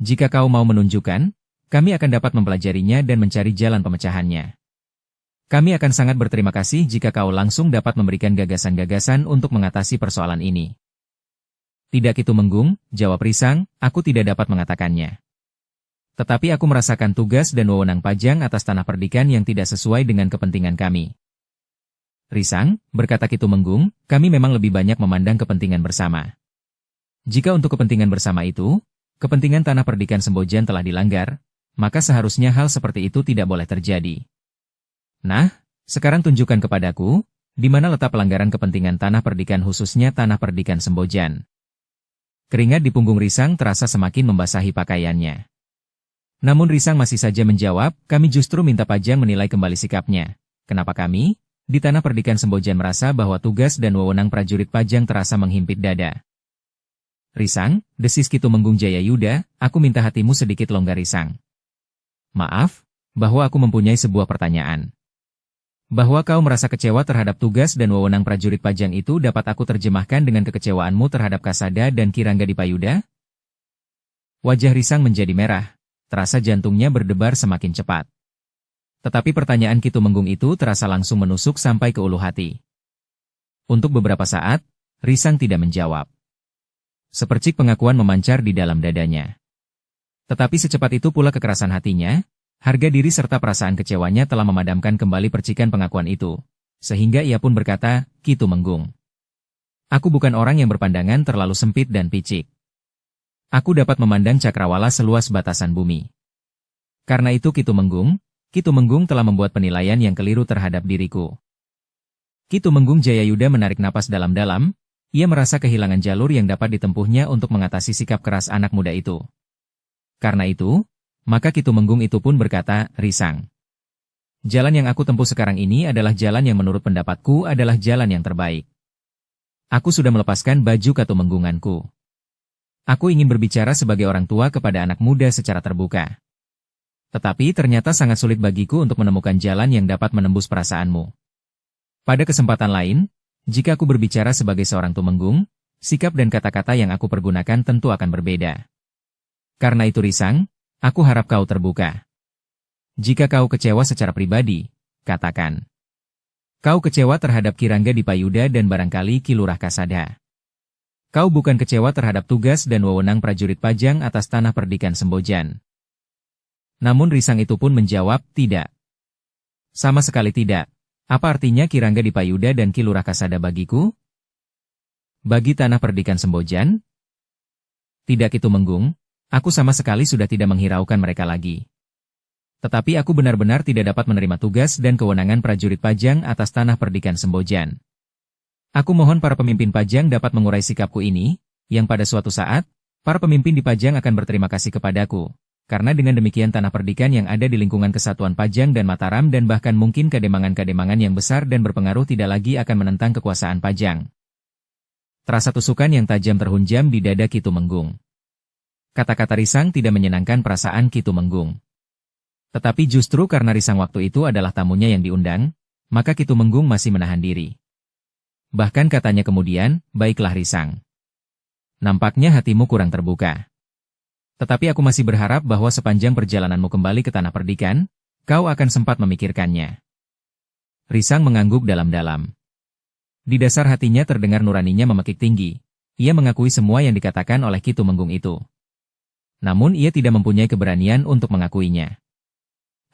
S1: Jika kau mau menunjukkan, kami akan dapat mempelajarinya dan mencari jalan pemecahannya. Kami akan sangat berterima kasih jika kau langsung dapat memberikan gagasan-gagasan untuk mengatasi persoalan ini. Tidak Ki Tumenggung, jawab Risang, aku tidak dapat mengatakannya. Tetapi aku merasakan tugas dan wewenang Pajang atas tanah perdikan yang tidak sesuai dengan kepentingan kami. Risang, berkata Ki Tumenggung, kami memang lebih banyak memandang kepentingan bersama. Jika untuk kepentingan bersama itu, kepentingan tanah perdikan Sembojan telah dilanggar, maka seharusnya hal seperti itu tidak boleh terjadi. Nah, sekarang tunjukkan kepadaku, di mana letak pelanggaran kepentingan tanah perdikan khususnya tanah perdikan Sembojan. Keringat di punggung Risang terasa semakin membasahi pakaiannya. Namun Risang masih saja menjawab, kami justru minta Pajang menilai kembali sikapnya. Kenapa kami, di tanah perdikan Sembojan merasa bahwa tugas dan wewenang prajurit Pajang terasa menghimpit dada? Risang, desis Ki Tumenggung Jayayuda, aku minta hatimu sedikit longgar Risang. Maaf, bahwa aku mempunyai sebuah pertanyaan. Bahwa kau merasa kecewa terhadap tugas dan wewenang prajurit Pajang itu dapat aku terjemahkan dengan kekecewaanmu terhadap Kasada dan Ki Rangga di Payuda? Wajah Risang menjadi merah, terasa jantungnya berdebar semakin cepat. Tetapi pertanyaan Ki Tumenggung itu terasa langsung menusuk sampai ke ulu hati. Untuk beberapa saat, Risang tidak menjawab. Sepercik pengakuan memancar di dalam dadanya. Tetapi secepat itu pula kekerasan hatinya, harga diri serta perasaan kecewanya telah memadamkan kembali percikan pengakuan itu, sehingga ia pun berkata, Ki Tumenggung. Aku bukan orang yang berpandangan terlalu sempit dan picik. Aku dapat memandang cakrawala seluas batasan bumi. Karena itu Ki Tumenggung telah membuat penilaian yang keliru terhadap diriku. Ki Tumenggung Jayayuda menarik napas dalam-dalam, ia merasa kehilangan jalur yang dapat ditempuhnya untuk mengatasi sikap keras anak muda itu. Karena itu, maka Ki Tumenggung itu pun berkata, "Risang. Jalan yang aku tempuh sekarang ini adalah jalan yang menurut pendapatku adalah jalan yang terbaik. Aku sudah melepaskan baju katumenggunganku. Aku ingin berbicara sebagai orang tua kepada anak muda secara terbuka. Tetapi ternyata sangat sulit bagiku untuk menemukan jalan yang dapat menembus perasaanmu. Pada kesempatan lain, jika aku berbicara sebagai seorang tumenggung, sikap dan kata-kata yang aku pergunakan tentu akan berbeda. Karena itu Risang, aku harap kau terbuka. Jika kau kecewa secara pribadi, katakan. Kau kecewa terhadap Kirangga Dipayuda dan barangkali Ki Lurah Kasada. Kau bukan kecewa terhadap tugas dan wewenang prajurit Pajang atas tanah perdikan Sembojan." Namun Risang itu pun menjawab, "Tidak. Sama sekali tidak. Apa artinya Kirangga Dipayuda dan Ki Lurah Kasada bagiku? Bagi tanah perdikan Sembojan? Tidak Ki Tumenggung, aku sama sekali sudah tidak menghiraukan mereka lagi. Tetapi aku benar-benar tidak dapat menerima tugas dan kewenangan prajurit Pajang atas tanah perdikan Sembojan. Aku mohon para pemimpin Pajang dapat mengurai sikapku ini, yang pada suatu saat, para pemimpin di Pajang akan berterima kasih kepadaku, karena dengan demikian tanah perdikan yang ada di lingkungan kesatuan Pajang dan Mataram dan bahkan mungkin kademangan-kademangan yang besar dan berpengaruh tidak lagi akan menentang kekuasaan Pajang." Terasa tusukan yang tajam terhunjam di dada Ki Tumenggung. Kata-kata Risang tidak menyenangkan perasaan Ki Tumenggung. Tetapi justru karena Risang waktu itu adalah tamunya yang diundang, maka Ki Tumenggung masih menahan diri. Bahkan katanya kemudian, "Baiklah Risang. Nampaknya hatimu kurang terbuka. Tetapi aku masih berharap bahwa sepanjang perjalananmu kembali ke tanah perdikan, kau akan sempat memikirkannya." Risang mengangguk dalam-dalam. Di dasar hatinya terdengar nuraninya memekik tinggi. Ia mengakui semua yang dikatakan oleh Ki Tumenggung itu. Namun ia tidak mempunyai keberanian untuk mengakuinya.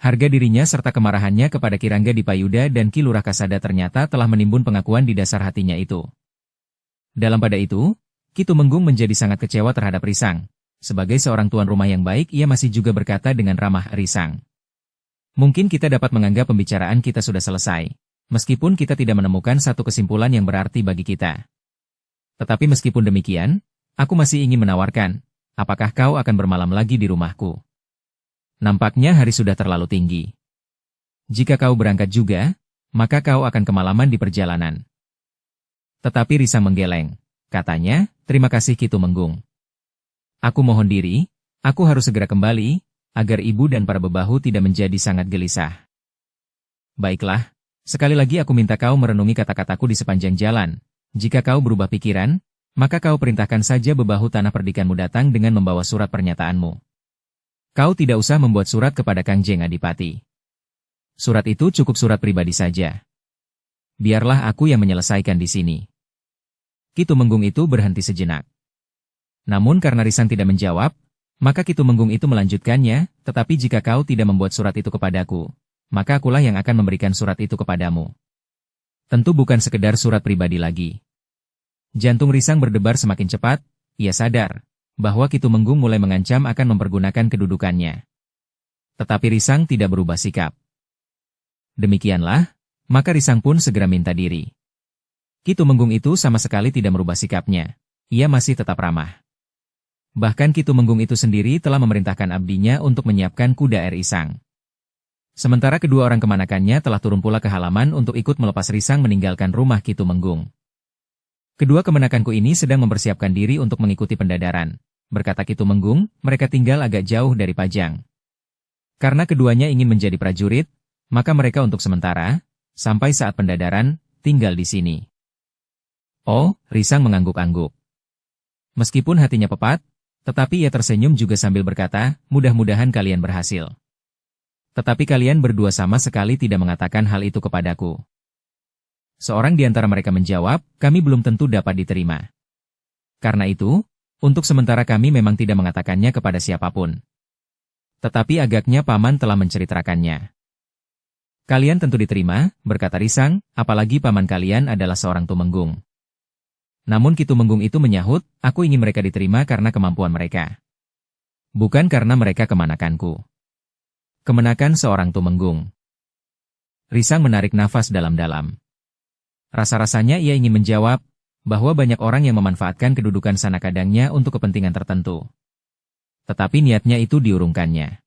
S1: Harga dirinya serta kemarahannya kepada Kirangga Dipayuda dan Ki Lurah Kasada ternyata telah menimbun pengakuan di dasar hatinya itu. Dalam pada itu, Ki Tumenggung menjadi sangat kecewa terhadap Risang. Sebagai seorang tuan rumah yang baik, ia masih juga berkata dengan ramah, "Risang. Mungkin kita dapat menganggap pembicaraan kita sudah selesai, meskipun kita tidak menemukan satu kesimpulan yang berarti bagi kita. Tetapi meskipun demikian, aku masih ingin menawarkan, apakah kau akan bermalam lagi di rumahku? Nampaknya hari sudah terlalu tinggi. Jika kau berangkat juga, maka kau akan kemalaman di perjalanan." Tetapi Risang menggeleng. Katanya, "Terima kasih Ki Tumenggung. Aku mohon diri, aku harus segera kembali, agar ibu dan para bebahu tidak menjadi sangat gelisah." "Baiklah, sekali lagi aku minta kau merenungi kata-kataku di sepanjang jalan. Jika kau berubah pikiran, maka kau perintahkan saja bebahu tanah perdikanmu datang dengan membawa surat pernyataanmu. Kau tidak usah membuat surat kepada Kangjeng Adipati. Surat itu cukup surat pribadi saja. Biarlah aku yang menyelesaikan di sini." Ki Tumenggung itu berhenti sejenak. Namun karena Risang tidak menjawab, maka Ki Tumenggung itu melanjutkannya, "Tetapi jika kau tidak membuat surat itu kepadaku, maka akulah yang akan memberikan surat itu kepadamu. Tentu bukan sekedar surat pribadi lagi." Jantung Risang berdebar semakin cepat, ia sadar bahwa Ki Tumenggung mulai mengancam akan mempergunakan kedudukannya. Tetapi Risang tidak berubah sikap. Demikianlah, maka Risang pun segera minta diri. Ki Tumenggung itu sama sekali tidak merubah sikapnya. Ia masih tetap ramah. Bahkan Ki Tumenggung itu sendiri telah memerintahkan abdinya untuk menyiapkan kuda Risang. Sementara kedua orang kemanakannya telah turun pula ke halaman untuk ikut melepas Risang meninggalkan rumah Ki Tumenggung. "Kedua kemenakanku ini sedang mempersiapkan diri untuk mengikuti pendadaran," berkata Ki Tumenggung, "mereka tinggal agak jauh dari Pajang. Karena keduanya ingin menjadi prajurit, maka mereka untuk sementara, sampai saat pendadaran, tinggal di sini." "Oh," Risang mengangguk-angguk. Meskipun hatinya pepat, tetapi ia tersenyum juga sambil berkata, "Mudah-mudahan kalian berhasil. Tetapi kalian berdua sama sekali tidak mengatakan hal itu kepadaku." Seorang di antara mereka menjawab, "Kami belum tentu dapat diterima. Karena itu, untuk sementara kami memang tidak mengatakannya kepada siapapun. Tetapi agaknya Paman telah menceritakannya." "Kalian tentu diterima," berkata Risang, "apalagi paman kalian adalah seorang tumenggung. Namun Ki Tumenggung itu menyahut, aku ingin mereka diterima karena kemampuan mereka. Bukan karena mereka kemanakanku. Kemenakan seorang Tumenggung. Risang menarik nafas dalam-dalam. Rasa-rasanya ia ingin menjawab, bahwa banyak orang yang memanfaatkan kedudukan sanakadangnya untuk kepentingan tertentu. Tetapi niatnya itu diurungkannya.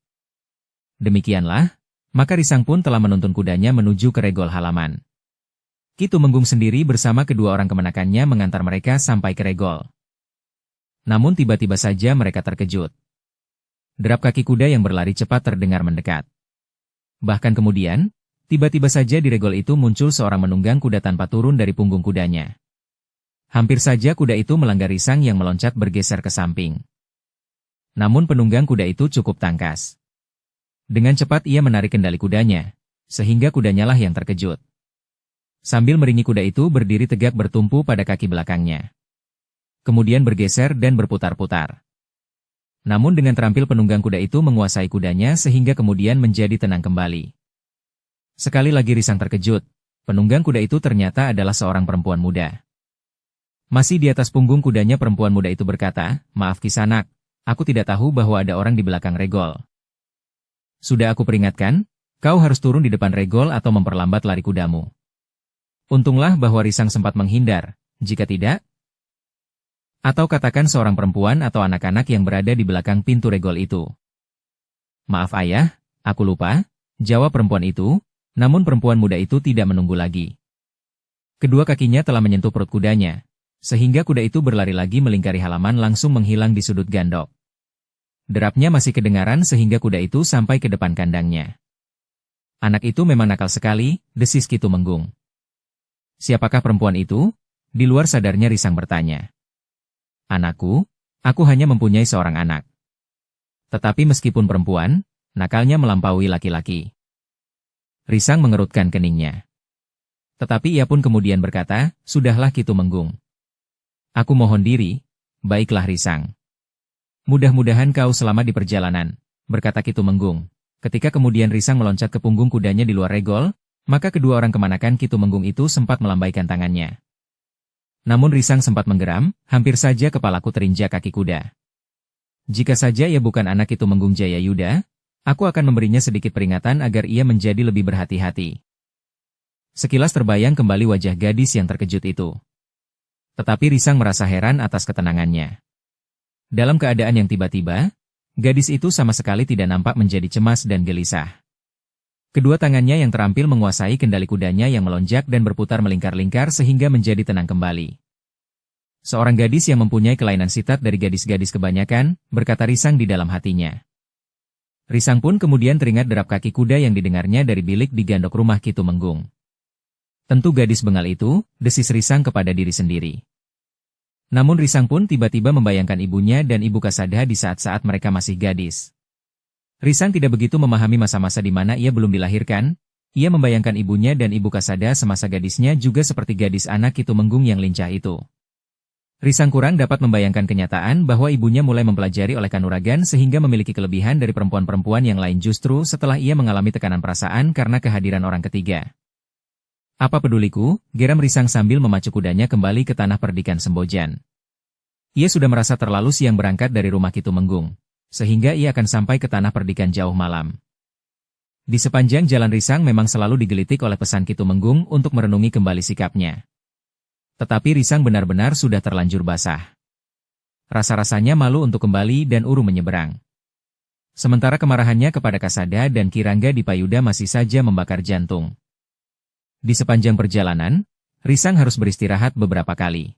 S1: Demikianlah, maka Risang pun telah menuntun kudanya menuju ke regol halaman. Ki Tumenggung sendiri bersama kedua orang kemenakannya mengantar mereka sampai ke regol. Namun tiba-tiba saja mereka terkejut. Derap kaki kuda yang berlari cepat terdengar mendekat. Bahkan kemudian, tiba-tiba saja di regol itu muncul seorang menunggang kuda tanpa turun dari punggung kudanya. Hampir saja kuda itu melanggar Risang yang meloncat bergeser ke samping. Namun penunggang kuda itu cukup tangkas. Dengan cepat ia menarik kendali kudanya, sehingga kudanya lah yang terkejut. Sambil meringi kuda itu berdiri tegak bertumpu pada kaki belakangnya. Kemudian bergeser dan berputar-putar. Namun dengan terampil penunggang kuda itu menguasai kudanya sehingga kemudian menjadi tenang kembali. Sekali lagi Risang terkejut, penunggang kuda itu ternyata adalah seorang perempuan muda. Masih di atas punggung kudanya perempuan muda itu berkata, "Maaf Kisanak, aku tidak tahu bahwa ada orang di belakang regol. Sudah aku peringatkan, kau harus turun di depan regol atau memperlambat lari kudamu." Untunglah bahwa Risang sempat menghindar, jika tidak, atau katakan seorang perempuan atau anak-anak yang berada di belakang pintu regol itu. "Maaf ayah, aku lupa," jawab perempuan itu, namun perempuan muda itu tidak menunggu lagi. Kedua kakinya telah menyentuh perut kudanya, sehingga kuda itu berlari lagi melingkari halaman langsung menghilang di sudut gandok. Derapnya masih kedengaran sehingga kuda itu sampai ke depan kandangnya. "Anak itu memang nakal sekali," desis Ki Tumenggung. "Siapakah perempuan itu?" Di luar sadarnya Risang bertanya. "Anakku, aku hanya mempunyai seorang anak. Tetapi meskipun perempuan, nakalnya melampaui laki-laki." Risang mengerutkan keningnya. Tetapi ia pun kemudian berkata, "Sudahlah Ki Tumenggung. Aku mohon diri." "Baiklah Risang. Mudah-mudahan kau selamat di perjalanan," berkata Ki Tumenggung. Ketika kemudian Risang meloncat ke punggung kudanya di luar regol, maka kedua orang kemanakan Ki Tumenggung itu sempat melambaikan tangannya. Namun Risang sempat menggeram, hampir saja kepalaku terinjak kaki kuda. Jika saja ia bukan anak Ki Tumenggung Jayayuda, aku akan memberinya sedikit peringatan agar ia menjadi lebih berhati-hati. Sekilas terbayang kembali wajah gadis yang terkejut itu. Tetapi Risang merasa heran atas ketenangannya. Dalam keadaan yang tiba-tiba, gadis itu sama sekali tidak nampak menjadi cemas dan gelisah. Kedua tangannya yang terampil menguasai kendali kudanya yang melonjak dan berputar melingkar-lingkar sehingga menjadi tenang kembali. "Seorang gadis yang mempunyai kelainan sitat dari gadis-gadis kebanyakan," berkata Risang di dalam hatinya. Risang pun kemudian teringat derap kaki kuda yang didengarnya dari bilik di gandok rumah Ki Tumenggung. "Tentu gadis bengal itu," desis Risang kepada diri sendiri. Namun Risang pun tiba-tiba membayangkan ibunya dan Ibu Kasada di saat-saat mereka masih gadis. Risang tidak begitu memahami masa-masa di mana ia belum dilahirkan. Ia membayangkan ibunya dan Ibu Kasada semasa gadisnya juga seperti gadis anak Ki Tumenggung yang lincah itu. Risang kurang dapat membayangkan kenyataan bahwa ibunya mulai mempelajari oleh kanuragan sehingga memiliki kelebihan dari perempuan-perempuan yang lain justru setelah ia mengalami tekanan perasaan karena kehadiran orang ketiga. "Apa peduliku?" geram Risang sambil memacu kudanya kembali ke tanah perdikan Sembojan. Ia sudah merasa terlalu siang berangkat dari rumah Ki Tumenggung, sehingga ia akan sampai ke tanah perdikan jauh malam. Di sepanjang jalan Risang memang selalu digelitik oleh pesan Ki Tumenggung untuk merenungi kembali sikapnya. Tetapi Risang benar-benar sudah terlanjur basah. Rasa-rasanya malu untuk kembali dan urung menyeberang. Sementara kemarahannya kepada Kasada dan Kirangga di Payuda masih saja membakar jantung. Di sepanjang perjalanan, Risang harus beristirahat beberapa kali.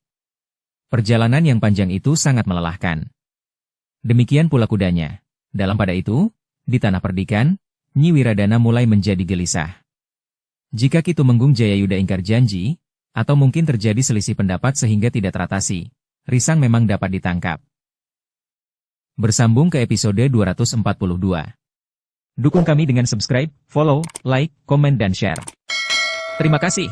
S1: Perjalanan yang panjang itu sangat melelahkan. Demikian pula kudanya. Dalam pada itu, di tanah perdikan, Nyi Wiradana mulai menjadi gelisah. Jika Ki Tumenggung Jayayuda ingkar janji, atau mungkin terjadi selisih pendapat sehingga tidak teratasi, Risang memang dapat ditangkap. Bersambung ke episode 242. Dukung kami dengan subscribe, follow, like, komen dan share. Terima kasih.